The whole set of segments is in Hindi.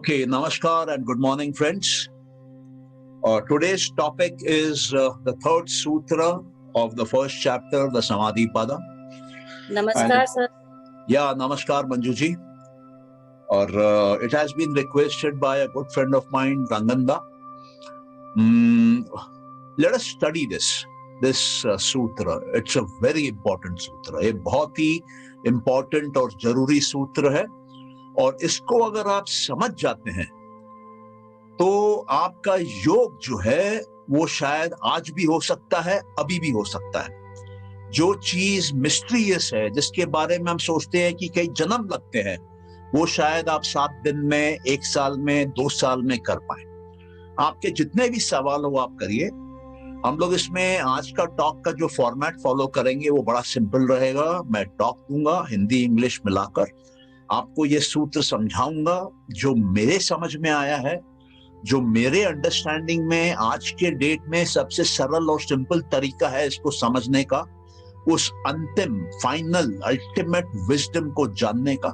Okay, namaskar and good morning, friends. Today's topic is the third sutra of the first chapter, the Samadhi Pada. नमस्कार sir. Yeah, namaskar, Manju ji. It has been requested by a good friend of mine, Ranganda. Let us study this sutra. It's a very important sutra. ये बहुत ही important और जरूरी सूत्र है और इसको अगर आप समझ जाते हैं तो आपका योग जो है वो शायद आज भी हो सकता है, अभी भी हो सकता है। जो चीज मिस्टीरियस है, जिसके बारे में हम सोचते हैं कि कई जन्म लगते हैं, वो शायद आप 7 दिन में, 1 साल में, 2 साल में कर पाए। आपके जितने भी सवाल हो आप करिए। हम लोग इसमें आज का टॉक का जो फॉर्मेट फॉलो करेंगे वो बड़ा सिंपल रहेगा। मैं टॉक दूंगा हिंदी इंग्लिश मिलाकर, आपको ये सूत्र समझाऊंगा जो मेरे समझ में आया है, जो मेरे अंडरस्टैंडिंग में आज के डेट में सबसे सरल और सिंपल तरीका है इसको समझने का, उस अंतिम फाइनल अल्टीमेट विजडम को जानने का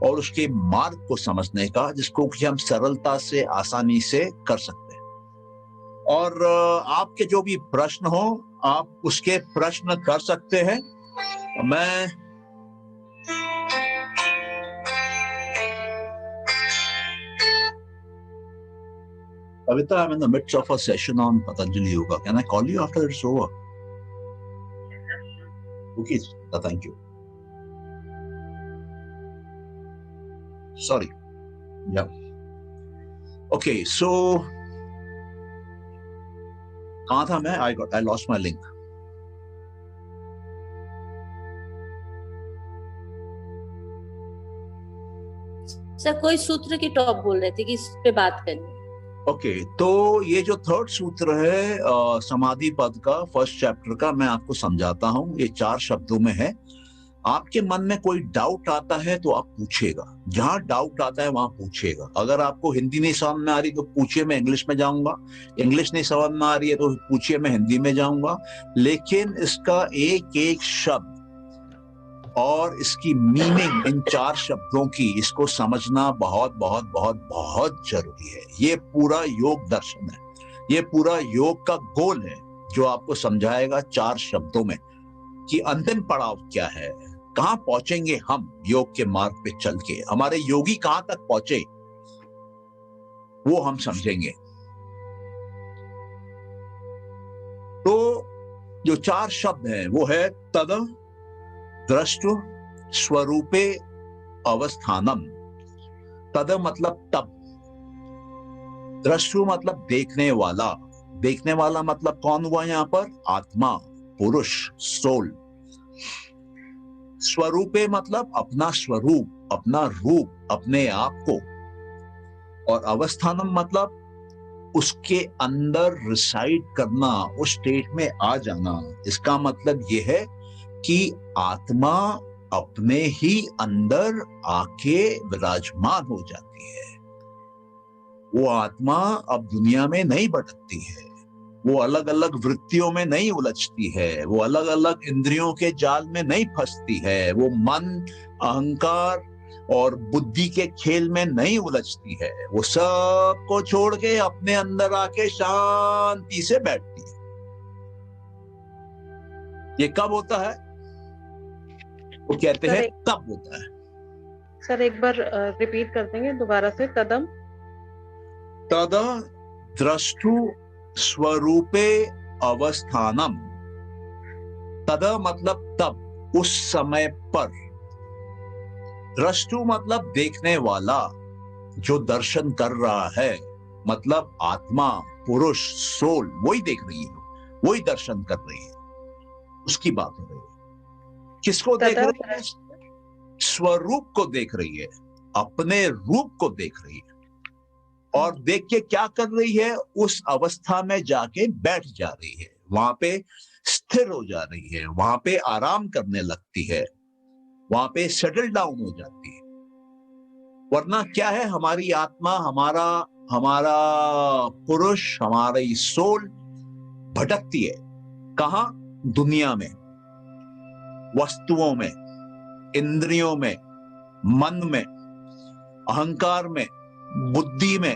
और उसके मार्ग को समझने का, जिसको कि हम सरलता से आसानी से कर सकते हैं। और आपके जो भी प्रश्न हो आप उसके प्रश्न कर सकते हैं। मैं Kavita, I'm in the midst of a session on Patanjali Yoga. Can I call you after it's over? Okay, thank you. Sorry. Yeah. Okay, so कहाँ था मैं? I lost my link. Sir कोई सूत्र की टॉप बोल रहे थे कि इस पे बात करनी। ओके, तो ये जो थर्ड सूत्र है समाधि पद का फर्स्ट चैप्टर का, मैं आपको समझाता हूँ। ये 4 शब्दों में है। आपके मन में कोई डाउट आता है तो आप पूछिएगा, जहां डाउट आता है वहां पूछिएगा। अगर आपको हिंदी नहीं समझ में आ रही तो पूछिए, मैं इंग्लिश में जाऊंगा। इंग्लिश नहीं समझ में आ रही है तो पूछिए, मैं हिंदी में जाऊंगा। लेकिन इसका एक एक शब्द और इसकी मीनिंग, इन 4 शब्दों की, इसको समझना बहुत बहुत बहुत बहुत जरूरी है। ये पूरा योग दर्शन है, ये पूरा योग का गोल है जो आपको समझाएगा 4 शब्दों में कि अंतिम पड़ाव क्या है, कहां पहुंचेंगे हम योग के मार्ग पे चल के, हमारे योगी कहां तक पहुंचे वो हम समझेंगे। तो जो 4 शब्द हैं वो है तद द्रष्टु स्वरूपे अवस्थानम। तद मतलब तब, द्रष्टु मतलब देखने वाला। देखने वाला मतलब कौन हुआ यहाँ पर? आत्मा, पुरुष, सोल। स्वरूपे मतलब अपना स्वरूप, अपना रूप, अपने आप को। और अवस्थानम मतलब उसके अंदर रिसाइड करना, उस स्टेट में आ जाना। इसका मतलब यह है कि आत्मा अपने ही अंदर आके विराजमान हो जाती है। वो आत्मा अब दुनिया में नहीं भटकती है, वो अलग अलग वृत्तियों में नहीं उलझती है, वो अलग अलग इंद्रियों के जाल में नहीं फंसती है, वो मन, अहंकार और बुद्धि के खेल में नहीं उलझती है। वो सब को छोड़ के अपने अंदर आके शांति से बैठती है। ये कब होता है? वो कहते हैं तब होता है। सर एक बार रिपीट कर देंगे दोबारा से। तद द्रष्टु स्वरूपे अवस्थानम। तद मतलब तब, उस समय पर। द्रष्टु मतलब देखने वाला, जो दर्शन कर रहा है, मतलब आत्मा, पुरुष, सोल, वही देख रही है, वही दर्शन कर रही है, उसकी बात हो रही है। किसको देख रही है? स्वरूप को देख रही है, अपने रूप को देख रही है। और देख के क्या कर रही है? उस अवस्था में जाके बैठ जा रही है, वहां पे स्थिर हो जा रही है, वहां पे आराम करने लगती है, वहां पे सेटल डाउन हो जाती है। वरना क्या है, हमारी आत्मा, हमारा पुरुष, हमारी सोल भटकती है। कहां? दुनिया में, वस्तुओं में, इंद्रियों में, मन में, अहंकार में, बुद्धि में,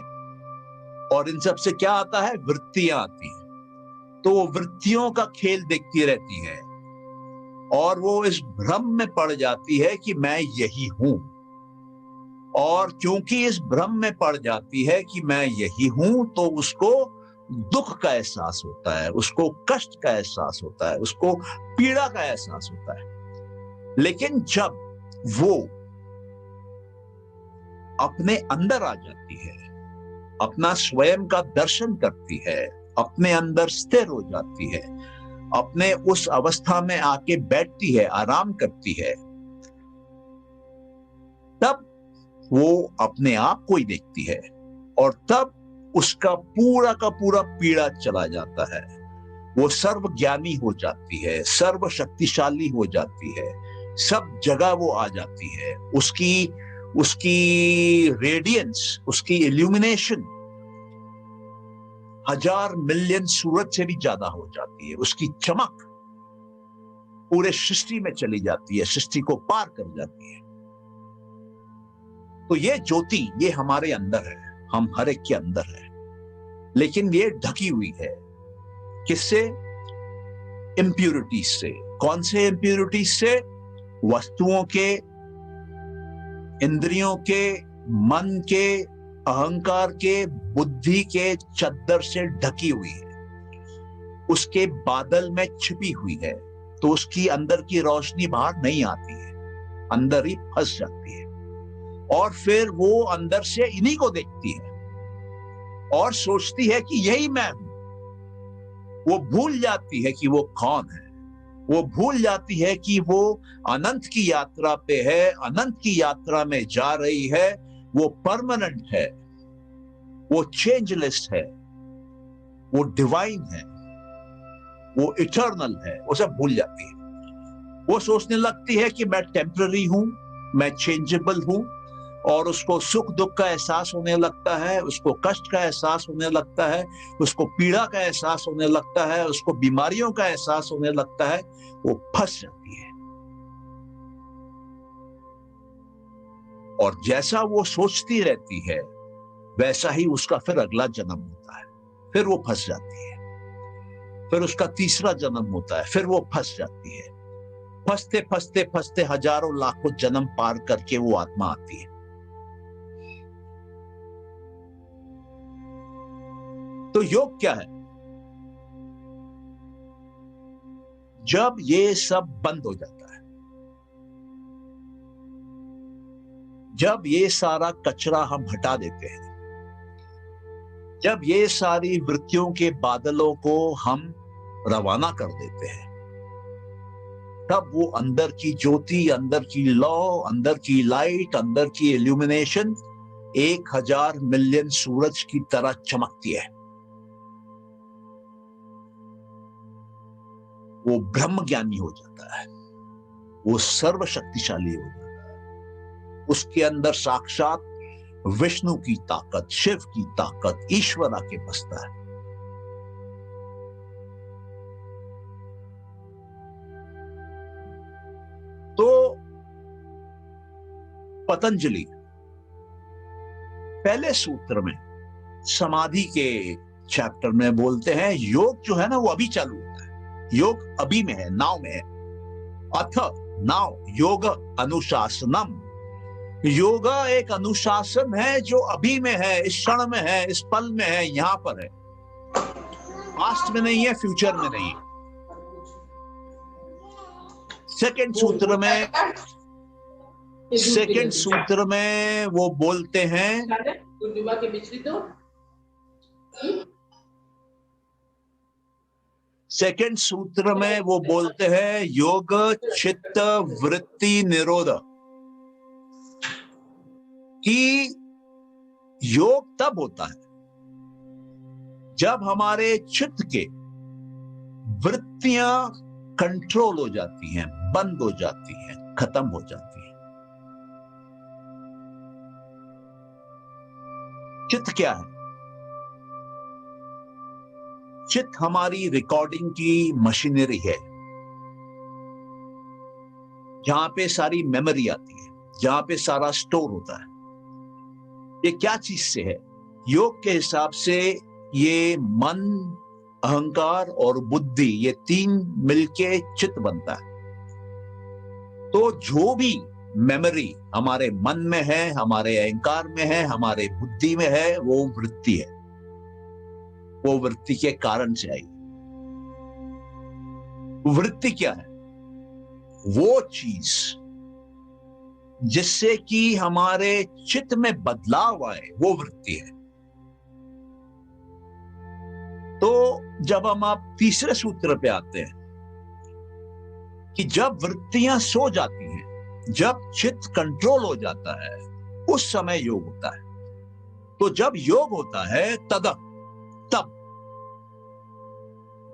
और इन सब से क्या आता है? वृत्तियां आती हैं। तो वो वृत्तियों का खेल देखती रहती है और वो इस भ्रम में पड़ जाती है कि मैं यही हूं। और क्योंकि इस भ्रम में पड़ जाती है कि मैं यही हूं, तो उसको दुख का एहसास होता है, उसको कष्ट का एहसास होता है, उसको पीड़ा का एहसास होता है। लेकिन जब वो अपने अंदर आ जाती है, अपना स्वयं का दर्शन करती है, अपने अंदर स्थिर हो जाती है, अपने उस अवस्था में आके बैठती है, आराम करती है, तब वो अपने आप को ही देखती है और तब उसका पूरा का पूरा पीड़ा चला जाता है। वो सर्वज्ञानी हो जाती है, सर्व शक्तिशाली हो जाती है, सब जगह वो आ जाती है। उसकी रेडियंस, उसकी इल्यूमिनेशन 1000 मिलियन सूरज से भी ज्यादा हो जाती है। उसकी चमक पूरे सृष्टि में चली जाती है, सृष्टि को पार कर जाती है। तो ये ज्योति, ये हमारे अंदर है, हम हर एक के अंदर है, लेकिन ये ढकी हुई है। किससे? इम्प्यूरिटीज से। कौन से इम्प्यूरिटीज से? वस्तुओं के, इंद्रियों के, मन के, अहंकार के, बुद्धि के चद्दर से ढकी हुई है, उसके बादल में छिपी हुई है। तो उसकी अंदर की रोशनी बाहर नहीं आती है, अंदर ही फंस जाती है। और फिर वो अंदर से इन्हीं को देखती है और सोचती है कि यही मैं हूं। वो भूल जाती है कि वो कौन है, वो भूल जाती है कि वो अनंत की यात्रा पे है, अनंत की यात्रा में जा रही है। वो परमानेंट है, वो चेंजलेस है, वो डिवाइन है, वो इटर्नल है। वो सब भूल जाती है। वो सोचने लगती है कि मैं टेम्पररी हूं, मैं चेंजेबल हूं, और उसको सुख दुख का एहसास होने लगता है, उसको कष्ट का एहसास होने लगता है, उसको पीड़ा का एहसास होने लगता है, उसको बीमारियों का एहसास होने लगता है। वो फंस जाती है। और जैसा वो सोचती रहती है वैसा ही उसका फिर अगला जन्म होता है, फिर वो फंस जाती है। फिर उसका तीसरा जन्म होता है, फिर वो फंस जाती है। फंसते फंसते फंसते हजारों लाखों जन्म पार करके वो आत्मा आती है। तो योग क्या है? जब ये सब बंद हो जाता है, जब ये सारा कचरा हम हटा देते हैं, जब ये सारी वृत्तियों के बादलों को हम रवाना कर देते हैं, तब वो अंदर की ज्योति, अंदर की लौ, अंदर की लाइट, अंदर की इल्यूमिनेशन 1000 मिलियन सूरज की तरह चमकती है। वो ब्रह्म ज्ञानी हो जाता है, वो सर्वशक्तिशाली हो जाता है। उसके अंदर साक्षात विष्णु की ताकत, शिव की ताकत, ईश्वर आके बसता है। तो पतंजलि पहले सूत्र में समाधि के चैप्टर में बोलते हैं, योग जो है ना वो अभी चालू होता है, योग अभी में है, नाव में है। अथ नाव योग अनुशासनम। योगा एक अनुशासन है जो अभी में है, इस क्षण में है, इस पल में है, यहां पर है। पास्ट में नहीं है, फ्यूचर में नहीं है। सेकंड सूत्र में वो बोलते हैं, सेकंड सूत्र में वो बोलते हैं योग चित्त वृत्ति निरोध, कि योग तब होता है जब हमारे चित्त के वृत्तियां कंट्रोल हो जाती हैं, बंद हो जाती हैं, खत्म हो जाती हैं। चित्त क्या है? चित्त हमारी रिकॉर्डिंग की मशीनरी है, जहां पे सारी मेमोरी आती है, जहां पे सारा स्टोर होता है। ये क्या चीज से है? योग के हिसाब से ये मन, अहंकार और बुद्धि, ये तीन मिलके चित्त बनता है। तो जो भी मेमोरी हमारे मन में है, हमारे अहंकार में है, हमारे बुद्धि में है, वो वृत्ति है। वो वृत्ति के कारण से आई। वृत्ति क्या है? वो चीज जिससे कि हमारे चित्त में बदलाव आए, वो वृत्ति है। तो जब हम आप तीसरे सूत्र पे आते हैं कि जब वृत्तियां सो जाती हैं, जब चित्त कंट्रोल हो जाता है, उस समय योग होता है। तो जब योग होता है तब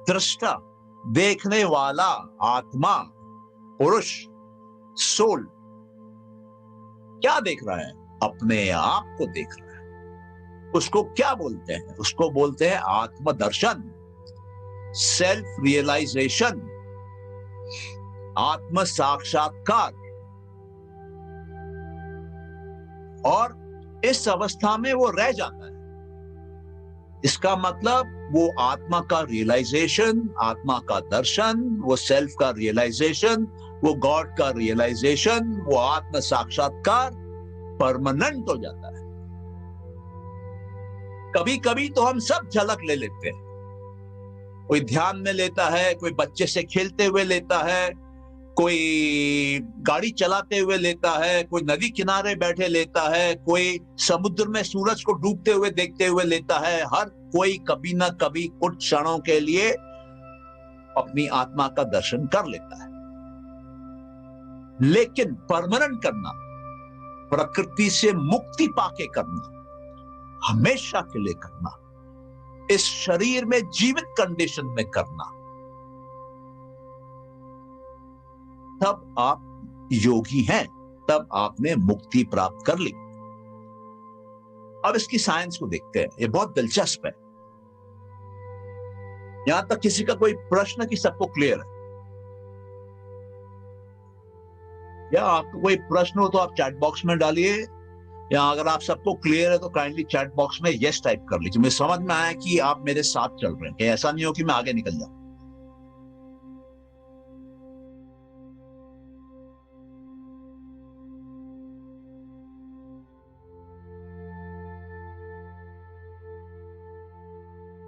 दृष्टा, देखने वाला, आत्मा, पुरुष, सोल क्या देख रहा है? अपने आप को देख रहा है। उसको क्या बोलते हैं? उसको बोलते हैं आत्मदर्शन, सेल्फ रियलाइजेशन, आत्म साक्षात्कार। और इस अवस्था में वो रह जाता है। इसका मतलब वो आत्मा का रियलाइजेशन, आत्मा का दर्शन, वो सेल्फ का रियलाइजेशन, वो गॉड का रियलाइजेशन, वो आत्म साक्षात्कार परमानेंट हो जाता है। कभी कभी तो हम सब झलक ले लेते हैं। कोई ध्यान में लेता है, कोई बच्चे से खेलते हुए लेता है, कोई गाड़ी चलाते हुए लेता है, कोई नदी किनारे बैठे लेता है, कोई समुद्र में सूरज को डूबते हुए देखते हुए लेता है। हर कोई कभी ना कभी कुछ क्षणों के लिए अपनी आत्मा का दर्शन कर लेता है। लेकिन परमानेंट करना, प्रकृति से मुक्ति पाके करना, हमेशा के लिए करना, इस शरीर में जीवित कंडीशन में करना, तब आप योगी हैं, तब आपने मुक्ति प्राप्त कर ली। अब इसकी साइंस को देखते हैं। ये बहुत दिलचस्प है। यहां तक किसी का कोई प्रश्न कि सबको क्लियर है? या आपको कोई प्रश्न हो तो आप चैट बॉक्स में डालिए, या अगर आप सबको क्लियर है तो काइंडली चैट बॉक्स में यस टाइप कर लीजिए। मुझे समझ में आया कि आप मेरे साथ चल रहे हैं, कि ऐसा नहीं हो कि मैं आगे निकल जाऊं।